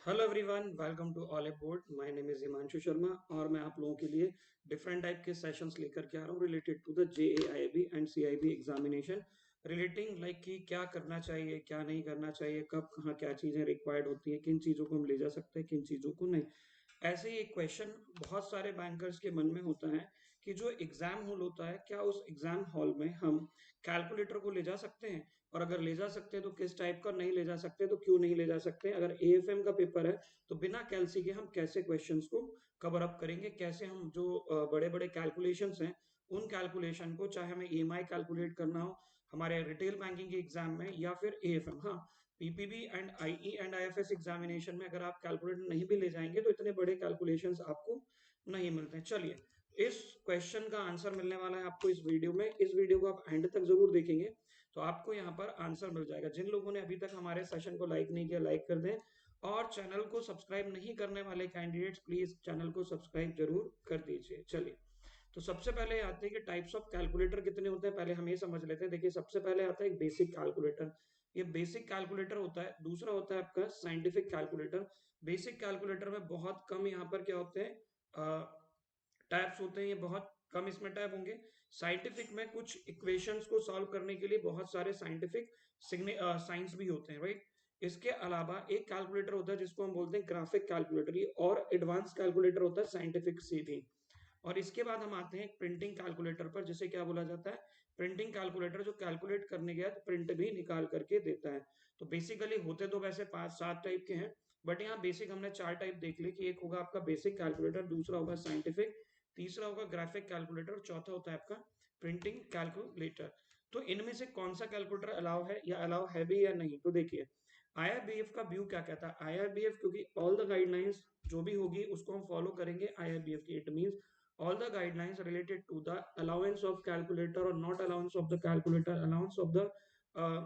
Hello everyone, welcome to all about. My name is Himanshu Sharma और मैं आप लोगों के लिए डिफरेंट टाइप के सेशंस लेकर के आ रहा हूँ related to the JAIIB and CAIIB examination. Relating like कि क्या करना चाहिए, क्या नहीं करना चाहिए, कब कहाँ क्या चीज़ें रिक्वायर्ड होती हैं, किन चीज़ों को हम ले जा सकते हैं, किन चीज़ों को नहीं। ऐसे ही एक क्वेश्चन बहुत सारे बैंकर्स के मन में होता है कि जो एग्जाम हॉल होता है, क्या उस एग्जाम हॉल में हम कैलकुलेटर को ले जा सकते हैं, और अगर ले जा सकते हैं तो किस टाइप का, नहीं ले जा सकते तो क्यों नहीं ले जा सकते। अगर एएफएम का पेपर है तो बिना कैलसी के हम कैसे क्वेश्चंस को कवर अप करेंगे, कैसे हम जो बड़े बड़े कैलकुलेशंस हैं उन कैलकुलेशन को, चाहे हमें ईएमआई कैलकुलेट करना हो हमारे रिटेल बैंकिंग के एग्जाम में या फिर एएफएम, हाँ PPB and IE and IFS examination में अगर आप कैलकुलेटर नहीं भी ले जाएंगे तो इतने बड़े कैलकुलेशंस आपको नहीं मिलते हैं। चलिए, इस क्वेश्चन का आंसर मिलने वाला है आपको इस वीडियो में। इस वीडियो को आप एंड तक जरूर देखेंगे तो आपको यहाँ पर आंसर मिल जाएगा। जिन लोगों ने अभी तक हमारे सेशन को लाइक नहीं किया, लाइक कर दें, और चैनल को सब्सक्राइब नहीं करने वाले कैंडिडेट्स प्लीज चैनल को सब्सक्राइब जरूर कर दीजिए। चलिए, तो सबसे पहले आते हैं कि टाइप्स ऑफ कैलकुलेटर कितने होते हैं, पहले हम ये समझ लेते हैं। देखिए, सबसे पहले आता है एक बेसिक कैलकुलेटर। ये बेसिक कैलकुलेटर होता है। दूसरा होता है आपका साइंटिफिक कैलकुलेटर। बेसिक कैलकुलेटर में बहुत कम यहाँ पर क्या होते हैं, टैब्स होते हैं, ये बहुत कम इसमें टैब होंगे। साइंटिफिक में कुछ इक्वेशंस को सॉल्व करने के लिए बहुत सारे साइंटिफिक साइंस भी होते हैं, राइट। इसके अलावा एक कैलकुलेटर होता है जिसको हम बोलते हैं ग्राफिक कैलकुलेटर, ये और एडवांस कैलकुलेटर होता है साइंटिफिक से भी। और इसके बाद हम आते हैं प्रिंटिंग कैलकुलेटर पर, जिसे क्या बोला जाता है, प्रिंटिंग कैलकुलेटर, जो कैलकुलेट करने के बाद प्रिंट भी निकाल करके देता है। तो बेसिकली होते तो वैसे 5-7 टाइप के हैं, बट यहाँ बेसिक हमने 4 टाइप देख ली कि एक होगा आपका बेसिक कैलकुलेटर, दूसरा होगा साइंटिफिक, तीसरा होगा ग्राफिक कैलकुलेटर, और चौथा होता है आपका प्रिंटिंग कैलकुलेटर। तो इनमें से कौन सा कैलकुलेटर अलाउ है या अलाउ है भी या नहीं, तो देखिए आईआरबीएफ का व्यू क्या कहता है। आईआरबीएफ, क्योंकि ऑल द गाइडलाइंस जो भी होगी उसको हम फॉलो करेंगे आईआरबीएफ की, it means all the guidelines related to the allowance of calculator or not allowance of the calculator, allowance of the uh,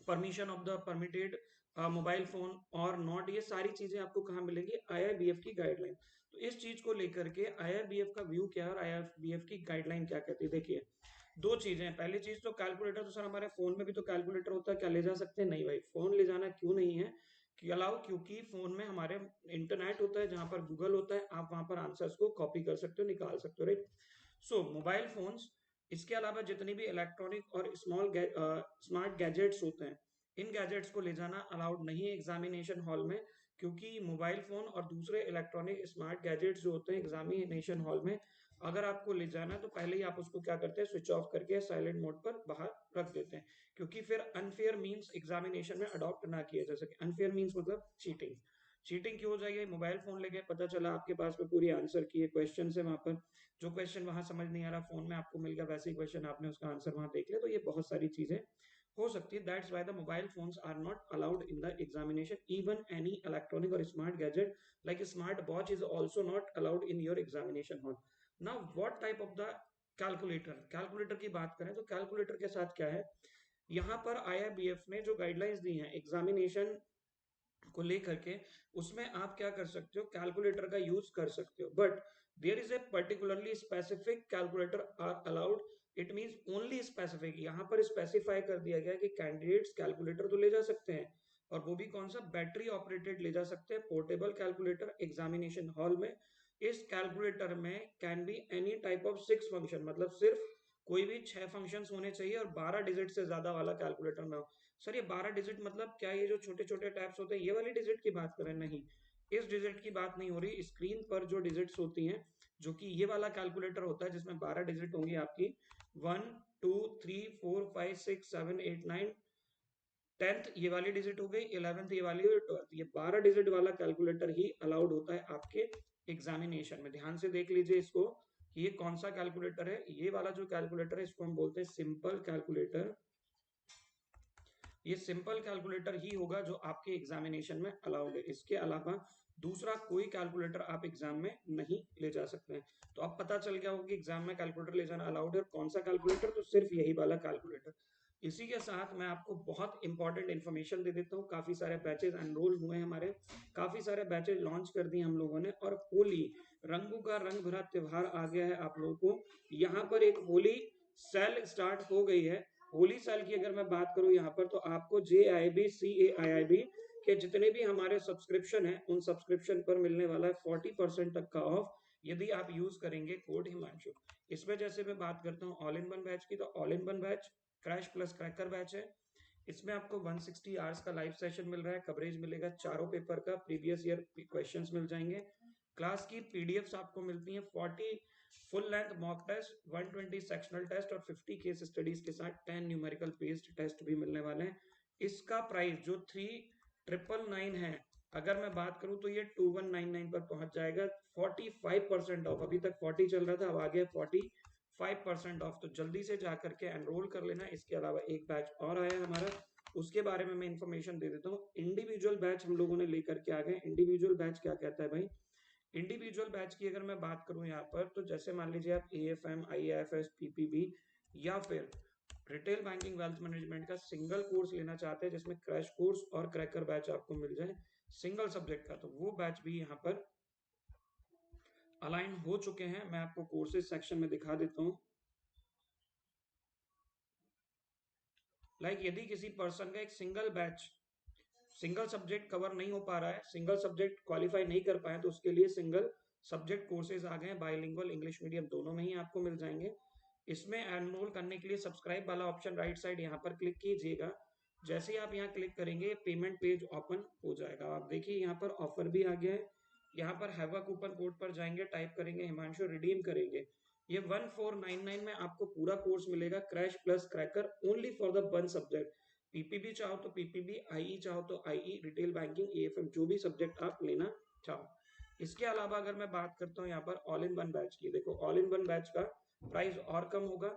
permission of the permitted mobile phone और not, ये सारी चीजें आपको कहाँ मिलेंगी, आईआरबीएफ की गाइडलाइन। तो इस चीज को लेकर के आईआरबीएफ का व्यू क्या है और आईआरबीएफ की गाइडलाइन क्या कहती है, देखिए दो चीजें हैं। पहली चीज तो कैलकुलेटर, तो सर हमारे फोन में भी तो कैलकुलेटर होता है, क्या ले जा सकते हैं? नहीं भाई, फोन ले जाना क्यों नहीं है कि अलाउ, क्योंकि फोन में हमारे इंटरनेट होता है, जहां पर गूगल होता है, आप वहां पर आंसर्स को कॉपी कर सकते हो, निकाल सकते हो, राइट। सो मोबाइल फोन्स, इसके अलावा जितनी भी इलेक्ट्रॉनिक और स्मार्ट गैजेट्स होते हैं, इन गैजेट्स को ले जाना अलाउड नहीं है एग्जामिनेशन हॉल में, क्योंकि मोबाइल फोन और दूसरे इलेक्ट्रॉनिक स्मार्ट गैजेट्स जो होते हैं एग्जामिनेशन हॉल में अगर आपको ले जाना है तो पहले ही आप उसको क्या करते हैं, स्विच ऑफ करके साइलेंट मोड पर बाहर रख देते हैं, क्योंकि फिर अनफेयर मींस एग्जामिनेशन में अडॉप्ट ना किया जा सके। अनफेयर मींस मतलब चीटिंग। चीटिंग क्यों हो जाएगी? मोबाइल फोन लेके पता चला आपके पास में पूरी आंसर की है, क्वेश्चन है वहां पर, जो क्वेश्चन वहां समझ नहीं आ रहा फोन में आपको मिल गया, वैसे ही क्वेश्चन आपने उसका आंसर वहां देख लिया, तो ये बहुत सारी चीजें हो सकती है। That's why the mobile phones are not allowed in the examination. Even any electronic और smart gadget like smart watch is also not allowed in your examination hall. Now what type of the calculator, calculator की बात करें तो calculator के साथ क्या है, यहाँ पर आईआरबीएफ ने जो गाइडलाइंस दी हैं एग्जामिनेशन को लेकर के, उसमें आप क्या कर सकते हो, कैलकुलेटर का यूज कर सकते हो, but there is a particularly specific calculator are allowed. It means only specific, यहाँ पर स्पेसिफाई कर दिया गया कि कैंडिडेट्स कैलकुलेटर तो ले जा सकते हैं, और वो भी कौन सा, बैटरी ऑपरेटेड ले जा सकते हैं, पोर्टेबल कैलकुलेटर एग्जामिनेशन हॉल में। इस कैलकुलेटर में can be any type of 6 function, मतलब सिर्फ कोई भी 6 फंक्शंस होने चाहिए और 12 डिजिट से ज्यादा वाला कैलकुलेटर ना हो। सर ये 12 डिजिट मतलब क्या, ये जो छोटे छोटे टैब्स होते हैं ये वाली डिजिट की बात करें? नहीं, इस डिजिट की बात नहीं हो रही। स्क्रीन पर जो डिजिट्स होती हैं, जो कि ये वाला कैलकुलेटर होता है जिसमें 12 डिजिट होंगी आपकी, 1 2 3 4 5 6 7 8 9, 10th ये वाली डिजिट हो गई, 11th ये वाली और 12th, ये 12 डिजिट वाला कैलकुलेटर ही अलाउड होता है आपके एग्जामिनेशन में। ध्यान से देख लीजिए इसको कि ये कौन सा कैलकुलेटर है। ये वाला जो कैलकुलेटर है इसको हम बोलते हैं सिंपल कैलकुलेटर। ये सिंपल कैलकुलेटर ही होगा जो आपके एग्जामिनेशन में अलाउड है। इसके अलावा दूसरा कोई कैलकुलेटर आप एग्जाम में नहीं ले जा सकते हैं। तो अब पता चल गया होगा कि एग्जाम में कैलकुलेटर ले जाना अलाउड है, और कौन सा कैलकुलेटर, तो सिर्फ यही वाला कैलकुलेटर। इसी के साथ मैं आपको बहुत इंपॉर्टेंट इन्फॉर्मेशन दे देता हूँ। काफी सारे बैचेज एनरोल हुए हैं हमारे, काफी सारे बैचेज लॉन्च कर दिए हम लोगों ने, और होली, रंगों का रंग भरा त्योहार आ गया है आप लोगों को। यहाँ पर एक होली सेल स्टार्ट हो गई है। होली सेल की अगर मैं बात करूं यहाँ पर, तो आपको JIB CAIIB कि जितने भी हमारे सब्सक्रिप्शन है उन सब्सक्रिप्शन पर मिलने वाला है 40% तक का ऑफ यदि आप यूज करेंगे कोड हिमांशु। इसमें जैसे मैं बात करता हूँ ऑल इन वन बैच की, तो all in one batch crash plus cracker batch है। इसमें आपको 160 आवर्स का लाइव सेशन मिल रहा है, कवरेज मिलेगा चारों पेपर का, प्रीवियस ईयर क्वेश्चंस मिल जाएंगे, क्लास की पीडीएफ्स आपको मिलती हैं, 40 full length mock test, 120 sectional test और 50 केस स्टडीज के साथ 10 न्यूमेरिकल बेस्ड टेस्ट भी मिलने वाले हैं। इसका प्राइस जो 3999 है, अगर मैं बात करूं तो ये 2199 पर पहुंच जाएगा, 45% ऑफ। अभी तक 40 चल रहा था, अब आ गया 45% ऑफ। तो जल्दी से जाकर के एनरोल कर लेना। इसके अलावा एक बैच और आया है हमारा, उसके बारे में मैं इंफॉर्मेशन दे देता हूँ। इंडिविजुअल बैच हम लोगों ने लेकर के आ गए। इंडिविजुअल बैच क्या कहता है भाई? इंडिविजुअल बैच की अगर मैं बात करूं यहाँ पर, तो जैसे मान लीजिए आप एएफएम, आईएएफएस, पीपीबी या फिर रिटेल बैंकिंग वेल्थ मैनेजमेंट का सिंगल कोर्स लेना चाहते हैं जिसमें क्रैश कोर्स और क्रैकर बैच आपको मिल जाए सिंगल सब्जेक्ट का, तो वो बैच भी यहाँ पर अलाइन हो चुके हैं। मैं आपको कोर्सेज सेक्शन में दिखा देता हूँ। यदि किसी पर्सन का एक single batch, single subject cover नहीं हो पा रहा है, सिंगल सब्जेक्ट क्वालिफाई नहीं कर पाए, तो उसके लिए सिंगल सब्जेक्ट कोर्सेज आ गए हैं, बाइलिंगुअल इंग्लिश मीडियम दोनों में ही आपको मिल जाएंगे। इसमें एनरोल करने के लिए सब्सक्राइब वाला ऑप्शन राइट साइड यहाँ पर क्लिक कीजिएगा। जैसे ही आप यहाँ क्लिक करेंगे पेमेंट पेज ओपन हो जाएगा। आप देखिए यहाँ पर ऑफर भी आ गया है। यहाँ पर हैव अ कूपन कोड पर जाएंगे, टाइप करेंगे हिमांशु, रिडीम करेंगे। ये 1499 में आपको पूरा कोर्स मिलेगा, crash plus cracker, only for the one subject. PPB चाहो तो पीपीबी, आईई चाहो तो आईई, रिटेल बैंकिंग, एएफएम, जो भी सब्जेक्ट आप लेना चाहो। इसके अलावा अगर मैं बात करता हूँ यहाँ पर ऑल इन वन बैच की, देखो ऑल इन वन बैच का प्राइस और कम होगा,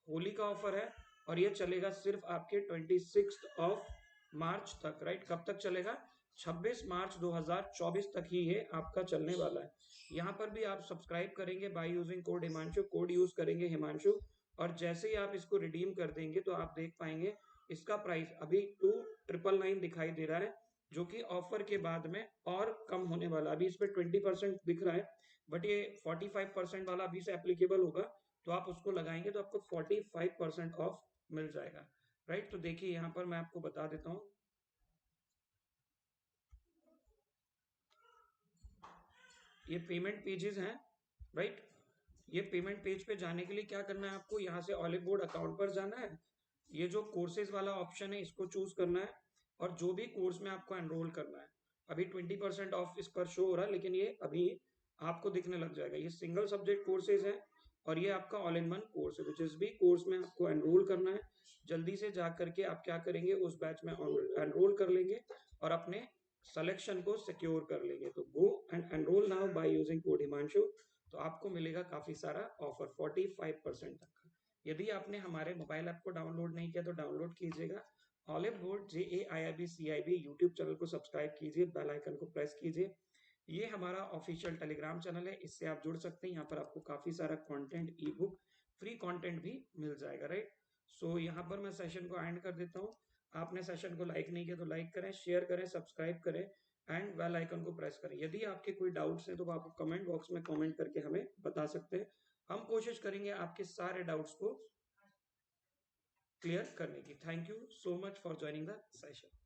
होली का ऑफर है और ये चलेगा सिर्फ आपके 26 ऑफ मार्च तक, राइट? कब तक चलेगा? 26 मार्च 2024 तक ही ये आपका चलने वाला है। यहाँ पर भी आप सब्सक्राइब करेंगे by using code Himanshu, code use करेंगे हिमांशु, और जैसे ही आप इसको रिडीम कर देंगे तो आप देख पाएंगे इसका प्राइस अभी 2999 दिखाई दे रहा है, जो कि ऑफर के बाद में और कम होने वाला। अभी इस पे 20% दिख रहा है, बट ये 45% वाला अभी से एप्लीकेबल होगा, तो आप उसको लगाएंगे तो आपको 45% ऑफ मिल जाएगा, राइट? तो देखिए यहाँ पर मैं आपको बता देता हूँ, ये पेमेंट पेजेस हैं, राइट? ये पेमेंट पेज पे जाने के लिए क्या करना है आपको? यहाँ से ऑलिव बोर्ड अकाउंट पर जाना है, ये जो कोर्सेज वाला ऑप्शन है इसको चूज करना है, और जो भी कोर्स में आपको एनरोल करना है। अभी 20% ऑफ इस पर शो हो रहा है, लेकिन ये अभी आपको दिखने लग जाएगा। ये सिंगल सब्जेक्ट कोर्सेज है और ये आपका ऑल इन वन कोर्स है। तो जिस भी कोर्स में आपको एनरोल करना है, जल्दी से जा करके आप क्या करेंगे, उस बैच में एनरोल कर लेंगे और अपने सिलेक्शन को सिक्योर कर लेंगे। तो go and enrol now by using code Himanshu, तो आपको मिलेगा काफी सारा ऑफर 45% तक का। यदि आपने हमारे मोबाइल ऐप को डाउनलोड नहीं किया तो डाउनलोड कीजिएगा। Olive board JAIIB YouTube channel को सब्सक्राइब कीजिए, बेल आइकन को प्रेस कीजिए। ये हमारा ऑफिशियल टेलीग्राम चैनल है, इससे आप जुड़ सकते हैं। यहाँ पर आपको काफी सारा कंटेंट, ई बुक, फ्री कंटेंट भी मिल जाएगा, राइट? सो यहाँ पर मैं सेशन को एंड कर देता हूँ। आपने सेशन को लाइक नहीं किया तो लाइक करें, शेयर करें, सब्सक्राइब करें एंड बेल आइकन को प्रेस करें। यदि आपके कोई डाउट्स हैं तो आप कमेंट बॉक्स में कमेंट करके हमें बता सकते हैं। हम कोशिश करेंगे आपके सारे डाउट्स को क्लियर करने की। Thank you so much for joining the session.